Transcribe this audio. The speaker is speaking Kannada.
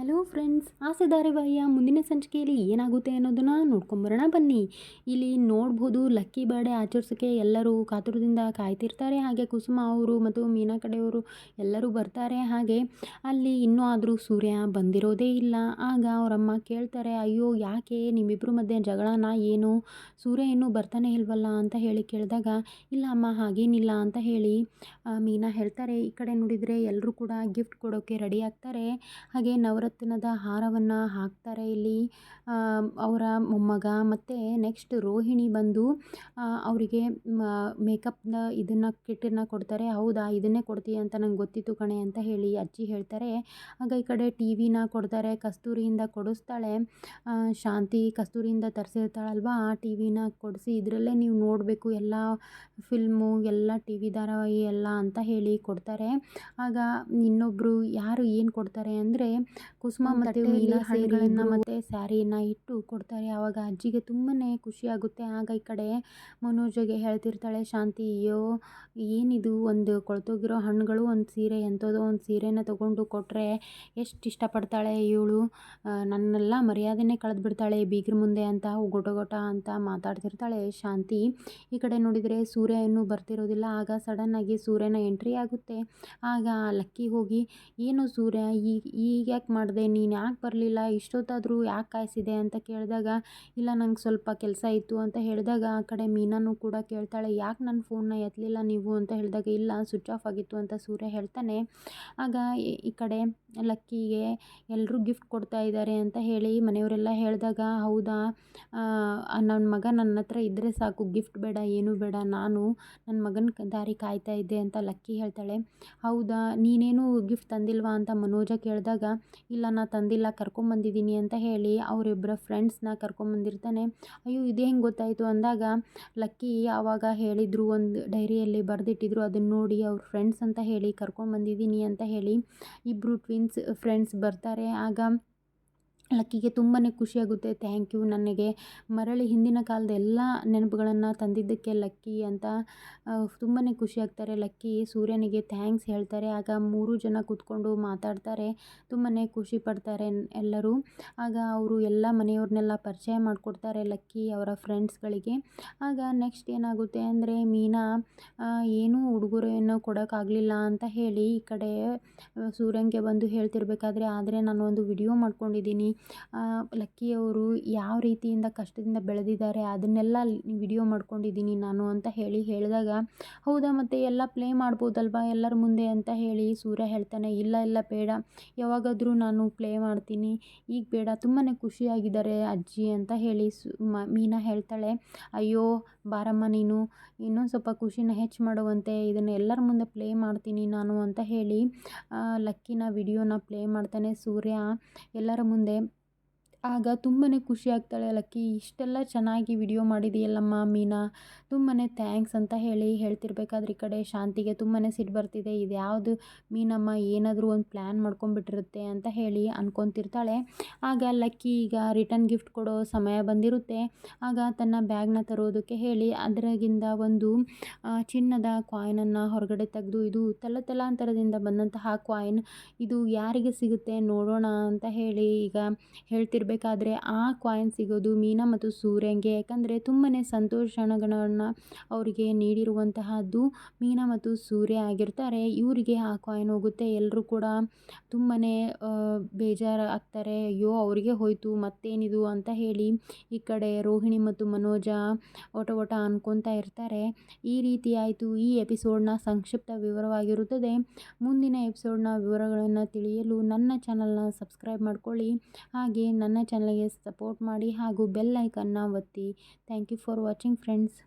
ಹಲೋ ಫ್ರೆಂಡ್ಸ್, ಆಸೆ ಧಾರಾವಾಹಿಯ ಮುಂದಿನ ಸಂಚಿಕೆಯಲ್ಲಿ ಏನಾಗುತ್ತೆ ಅನ್ನೋದನ್ನು ನೋಡ್ಕೊಂಬರೋಣ ಬನ್ನಿ. ಇಲ್ಲಿ ನೋಡ್ಬೋದು ಲಕ್ಕಿ ಬರ್ಡೇ ಆಚರಿಸೋಕ್ಕೆ ಎಲ್ಲರೂ ಕಾತುರದಿಂದ ಕಾಯ್ತಿರ್ತಾರೆ. ಹಾಗೆ ಕುಸುಮ ಅವರು ಮತ್ತು ಮೀನಾ ಕಡೆಯವರು ಎಲ್ಲರೂ ಬರ್ತಾರೆ. ಹಾಗೆ ಅಲ್ಲಿ ಇನ್ನೂ ಆದರೂ ಸೂರ್ಯ ಬಂದಿರೋದೇ ಇಲ್ಲ. ಆಗ ಅವರಮ್ಮ ಕೇಳ್ತಾರೆ, ಅಯ್ಯೋ ಯಾಕೆ ನಿಮ್ಮಿಬ್ಬರ ಮಧ್ಯೆ ಜಗಳನ ಏನು, ಸೂರ್ಯ ಇನ್ನೂ ಬರ್ತಾನೆ ಇಲ್ವಲ್ಲ ಅಂತ ಹೇಳಿ ಕೇಳಿದಾಗ, ಇಲ್ಲ ಅಮ್ಮ ಹಾಗೇನಿಲ್ಲ ಅಂತ ಹೇಳಿ ಮೀನಾ ಹೇಳ್ತಾರೆ. ಈ ಕಡೆ ನೋಡಿದರೆ ಎಲ್ಲರೂ ಕೂಡ ಗಿಫ್ಟ್ ಕೊಡೋಕ್ಕೆ ರೆಡಿ ಆಗ್ತಾರೆ. ಹಾಗೆ ನವರತ್ನದ ಹಾರವನ್ನು ಹಾಕ್ತಾರೆ. ಇಲ್ಲಿ ಅವರ ಮೊಮ್ಮಗ ಮತ್ತು ನೆಕ್ಸ್ಟ್ ರೋಹಿಣಿ ಬಂದು ಅವರಿಗೆ ಮೇಕಪ್ನ ಇದನ್ನು ಕಿಟ್ಟನ್ನು ಕೊಡ್ತಾರೆ. ಹೌದಾ, ಇದನ್ನೇ ಕೊಡ್ತೀಯ ಅಂತ ನಂಗೆ ಗೊತ್ತಿತ್ತು ಕಣೆ ಅಂತ ಹೇಳಿ ಅಜ್ಜಿ ಹೇಳ್ತಾರೆ. ಆಗ ಈ ಕಡೆ ಟಿ ವಿನ ಕೊಡ್ತಾರೆ. ಕಸ್ತೂರಿಯಿಂದ ಕೊಡಿಸ್ತಾಳೆ ಶಾಂತಿ. ಕಸ್ತೂರಿಯಿಂದ ತರಿಸಿರ್ತಾಳಲ್ವ ಆ ಟಿ ವಿನ ಕೊಡಿಸಿ, ಇದರಲ್ಲೇ ನೀವು ನೋಡಬೇಕು ಎಲ್ಲ ಫಿಲ್ಮು, ಎಲ್ಲ ಟಿ ವಿ ಧಾರಾವಾಹಿ ಎಲ್ಲ ಅಂತ ಹೇಳಿ ಕೊಡ್ತಾರೆ. ಆಗ ಇನ್ನೊಬ್ಬರು ಯಾರು ಏನು ಕೊಡ್ತಾರೆ ಅಂದರೆ ಕುಸುಮ ಮತ್ತು ಮೀನಾ ಸೇರಿಯನ್ನು ಮತ್ತು ಸ್ಯಾರಿಯನ್ನು ಇಟ್ಟು ಕೊಡ್ತಾರೆ. ಆವಾಗ ಅಜ್ಜಿಗೆ ತುಂಬಾ ಖುಷಿಯಾಗುತ್ತೆ. ಆಗ ಈ ಕಡೆ ಮನೋಜಿಗೆ ಹೇಳ್ತಿರ್ತಾಳೆ ಶಾಂತಿ, ಅಯ್ಯೋ ಏನಿದು, ಒಂದು ಕೊಳ್ತೋಗಿರೋ ಹಣ್ಣುಗಳು, ಒಂದು ಸೀರೆ, ಎಂಥದೋ ಒಂದು ಸೀರೆನ ತೊಗೊಂಡು ಕೊಟ್ಟರೆ ಎಷ್ಟು ಇಷ್ಟಪಡ್ತಾಳೆ ಇವಳು, ನನ್ನೆಲ್ಲ ಮರ್ಯಾದೆನೇ ಕಳೆದುಬಿಡ್ತಾಳೆ ಬೀಗ್ರ ಮುಂದೆ ಅಂತ ಗೊಟ ಗೊಟ ಅಂತ ಮಾತಾಡ್ತಿರ್ತಾಳೆ ಶಾಂತಿ. ಈ ಕಡೆ ನೋಡಿದರೆ ಸೂರ್ಯ ಇನ್ನೂ ಬರ್ತಿರೋದಿಲ್ಲ. ಆಗ ಸಡನ್ನಾಗಿ ಸೂರ್ಯನ ಎಂಟ್ರಿ ಆಗುತ್ತೆ. ಆಗ ಲಕ್ಕಿ ಹೋಗಿ, ಏನು ಸೂರ್ಯ ಈಗ ಯಾಕೆ ಮಾಡಿದೆ, ನೀನು ಯಾಕೆ ಬರಲಿಲ್ಲ, ಇಷ್ಟೊತ್ತಾದರೂ ಯಾಕೆ ಕಾಯಿಸಿದೆ ಅಂತ ಕೇಳಿದಾಗ, ಇಲ್ಲ ನಂಗೆ ಸ್ವಲ್ಪ ಕೆಲಸ ಇತ್ತು ಅಂತ ಹೇಳಿದಾಗ, ಆ ಕಡೆ ಮೀನಾನು ಕೂಡ ಕೇಳ್ತಾಳೆ, ಯಾಕೆ ನನ್ನ ಫೋನ್ನ ಎತ್ತಲಿಲ್ಲ ನೀವು ಅಂತ ಹೇಳಿದಾಗ, ಇಲ್ಲ ಸ್ವಿಚ್ ಆಫ್ ಆಗಿತ್ತು ಅಂತ ಸೂರ್ಯ ಹೇಳ್ತಾನೆ. ಆಗ ಈ ಕಡೆ ಲಕ್ಕಿಗೆ ಎಲ್ಲರೂ ಗಿಫ್ಟ್ ಕೊಡ್ತಾ ಇದ್ದಾರೆ ಅಂತ ಹೇಳಿ ಮನೆಯವರೆಲ್ಲ ಹೇಳಿದಾಗ, ಹೌದಾ ನನ್ನ ಮಗ ನನ್ನ ಹತ್ರ ಇದ್ದರೆ ಸಾಕು, ಗಿಫ್ಟ್ ಬೇಡ ಏನೂ ಬೇಡ, ನಾನು ನನ್ನ ಮಗನ ದಾರಿ ಕಾಯ್ತಾ ಇದ್ದೆ ಅಂತ ಲಕ್ಕಿ ಹೇಳ್ತಾಳೆ. ಹೌದಾ, ನೀನೇನು ಗಿಫ್ಟ್ ತಂದಿಲ್ವಾ ಅಂತ ಮನೋಜ ಕೇಳಿದಾಗ, ಇಲ್ಲ ನಾ ತಂದಿಲ್ಲ, ಕರ್ಕೊಂಬಂದಿದ್ದೀನಿ ಅಂತ ಹೇಳಿ ಅವರಿಬ್ಬರ ಫ್ರೆಂಡ್ಸ್ನ ಕರ್ಕೊಂಬಂದಿರ್ತಾನೆ. ಅಯ್ಯೋ ಇದು ಹೆಂಗೆ ಗೊತ್ತಾಯಿತು ಅಂದಾಗ, ಲಕ್ಕಿ ಆವಾಗ ಹೇಳಿದರು, ಒಂದು ಡೈರಿಯಲ್ಲಿ ಬರೆದಿಟ್ಟಿದ್ರು, ಅದನ್ನು ನೋಡಿ ಅವ್ರ ಫ್ರೆಂಡ್ಸ್ ಅಂತ ಹೇಳಿ ಕರ್ಕೊಂಬಂದಿದ್ದೀನಿ ಅಂತ ಹೇಳಿ ಇಬ್ಬರು ಟ್ವಿನ್ಸ್ ಫ್ರೆಂಡ್ಸ್ ಬರ್ತಾರೆ. ಆಗ ಲಕ್ಕಿಗೆ ತುಂಬಾ ಖುಷಿಯಾಗುತ್ತೆ. ಥ್ಯಾಂಕ್ ಯು, ನನಗೆ ಮರಳಿ ಹಿಂದಿನ ಕಾಲದ ಎಲ್ಲ ನೆನಪುಗಳನ್ನು ತಂದಿದ್ದಕ್ಕೆ ಲಕ್ಕಿ ಅಂತ ತುಂಬಾ ಖುಷಿಯಾಗ್ತಾರೆ. ಲಕ್ಕಿ ಸೂರ್ಯನಿಗೆ ಥ್ಯಾಂಕ್ಸ್ ಹೇಳ್ತಾರೆ. ಆಗ 3 ಜನ ಕೂತ್ಕೊಂಡು ಮಾತಾಡ್ತಾರೆ. ತುಂಬಾ ಖುಷಿ ಪಡ್ತಾರೆ ಎಲ್ಲರೂ. ಆಗ ಅವರು ಎಲ್ಲ ಮನೆಯವ್ರನ್ನೆಲ್ಲ ಪರಿಚಯ ಮಾಡಿಕೊಡ್ತಾರೆ ಲಕ್ಕಿ ಅವರ ಫ್ರೆಂಡ್ಸ್ಗಳಿಗೆ. ಆಗ ನೆಕ್ಸ್ಟ್ ಏನಾಗುತ್ತೆ ಅಂದರೆ, ಮೀನಾ ಏನೂ ಉಡುಗೊರೆಯನ್ನು ಕೊಡೋಕ್ಕಾಗಲಿಲ್ಲ ಅಂತ ಹೇಳಿ ಈ ಕಡೆ ಸೂರ್ಯನಿಗೆ ಬಂದು ಹೇಳ್ತಿರ್ಬೇಕಾದ್ರೆ, ಆದರೆ ನಾನು ಒಂದು ವಿಡಿಯೋ ಮಾಡ್ಕೊಂಡಿದ್ದೀನಿ, ಲಕ್ಕಿಯವರು ಯಾವ ರೀತಿಯಿಂದ ಕಷ್ಟದಿಂದ ಬೆಳೆದಿದ್ದಾರೆ ಅದನ್ನೆಲ್ಲ ವಿಡಿಯೋ ಮಾಡ್ಕೊಂಡಿದ್ದೀನಿ ನಾನು ಅಂತ ಹೇಳಿ ಹೇಳಿದಾಗ, ಹೌದಾ ಮತ್ತು ಎಲ್ಲ ಪ್ಲೇ ಮಾಡ್ಬೋದಲ್ವಾ ಎಲ್ಲರ ಮುಂದೆ ಅಂತ ಹೇಳಿ ಸೂರ್ಯ ಹೇಳ್ತಾನೆ. ಇಲ್ಲ ಇಲ್ಲ ಬೇಡ, ಯಾವಾಗಾದರೂ ನಾನು ಪ್ಲೇ ಮಾಡ್ತೀನಿ, ಈಗ ಬೇಡ, ತುಂಬಾ ಖುಷಿಯಾಗಿದ್ದಾರೆ ಅಜ್ಜಿ ಅಂತ ಹೇಳಿ ಮೀನಾ ಹೇಳ್ತಾಳೆ. ಅಯ್ಯೋ ಬಾರಮ್ಮ, ನೀನು ಇನ್ನೊಂದು ಸ್ವಲ್ಪ ಖುಷಿನ ಹೆಚ್ಚು ಮಾಡುವಂತೆ, ಇದನ್ನು ಎಲ್ಲರ ಮುಂದೆ ಪ್ಲೇ ಮಾಡ್ತೀನಿ ನಾನು ಅಂತ ಹೇಳಿ ಲಕ್ಕಿನ ವಿಡಿಯೋನ ಪ್ಲೇ ಮಾಡ್ತಾನೆ ಸೂರ್ಯ ಎಲ್ಲರ ಮುಂದೆ. ಆಗ ತುಂಬಾ ಖುಷಿ ಆಗ್ತಾಳೆ ಲಕ್ಕಿ, ಇಷ್ಟೆಲ್ಲ ಚೆನ್ನಾಗಿ ವಿಡಿಯೋ ಮಾಡಿದೆಯಲ್ಲಮ್ಮ ಮೀನಾ, ತುಂಬಾ ಥ್ಯಾಂಕ್ಸ್ ಅಂತ ಹೇಳಿ ಹೇಳ್ತಿರ್ಬೇಕಾದ್ರೆ ಈ ಕಡೆ ಶಾಂತಿಗೆ ತುಂಬಾ ಸಿಟ್ಟು ಬರ್ತಿದೆ. ಇದು ಯಾವುದು ಮೀನಮ್ಮ ಏನಾದರೂ ಒಂದು ಪ್ಲ್ಯಾನ್ ಮಾಡ್ಕೊಂಡ್ಬಿಟ್ಟಿರುತ್ತೆ ಅಂತ ಹೇಳಿ ಅನ್ಕೊತಿರ್ತಾಳೆ. ಆಗ ಲಕ್ಕಿ ಈಗ ರಿಟರ್ನ್ ಗಿಫ್ಟ್ ಕೊಡೋ ಸಮಯ ಬಂದಿರುತ್ತೆ. ಆಗ ತನ್ನ ಬ್ಯಾಗ್ನ ತರೋದಕ್ಕೆ ಹೇಳಿ ಅದರಾಗಿಂದ ಒಂದು ಚಿನ್ನದ ಕಾಯಿನನ್ನು ಹೊರಗಡೆ ತೆಗೆದು, ಇದು ತಲಾಂತರದಿಂದ ಬಂದಂತಹ ಕಾಯಿನ್, ಇದು ಯಾರಿಗೆ ಸಿಗುತ್ತೆ ನೋಡೋಣ ಅಂತ ಹೇಳಿ ಈಗ ಹೇಳ್ತಿರ್ಬೇಕಾದ್ರೆ, ಆ ಕಾಯಿನ್ ಸಿಗೋದು ಮೀನಾ ಮತ್ತು ಸೂರ್ಯಂಗೆ. ಯಾಕಂದರೆ ತುಂಬಾ ಸಂತೋಷಗಳನ್ನು ಅವರಿಗೆ ನೀಡಿರುವಂತಹದ್ದು ಮೀನಾ ಮತ್ತು ಸೂರ್ಯ ಆಗಿರ್ತಾರೆ. ಇವರಿಗೆ ಆ ಕಾಯಿನ್ ಹೋಗುತ್ತೆ. ಎಲ್ಲರೂ ಕೂಡ ತುಂಬಾ ಬೇಜಾರು ಆಗ್ತಾರೆ. ಅಯ್ಯೋ ಅವರಿಗೆ ಹೋಯಿತು ಮತ್ತೇನಿದು ಅಂತ ಹೇಳಿ ಈ ಕಡೆ ರೋಹಿಣಿ ಮತ್ತು ಮನೋಜ ಒಟ ಅನ್ಕೊತಾ ಇರ್ತಾರೆ. ಈ ರೀತಿ ಆಯಿತು ಈ ಎಪಿಸೋಡ್ನ ಸಂಕ್ಷಿಪ್ತ ವಿವರವಾಗಿರುತ್ತದೆ. ಮುಂದಿನ ಎಪಿಸೋಡ್ನ ವಿವರಗಳನ್ನು ತಿಳಿಯಲು ನನ್ನ ಚಾನಲ್ನ ಸಬ್ಸ್ಕ್ರೈಬ್ ಮಾಡ್ಕೊಳ್ಳಿ. ಹಾಗೆ ನನ್ನ ಚಾನಲ್ಗೆ ಸಪೋರ್ಟ್ ಮಾಡಿ ಹಾಗೂ ಬೆಲ್ ಐಕನ್ನ ಒತ್ತಿ. Thank you for watching friends.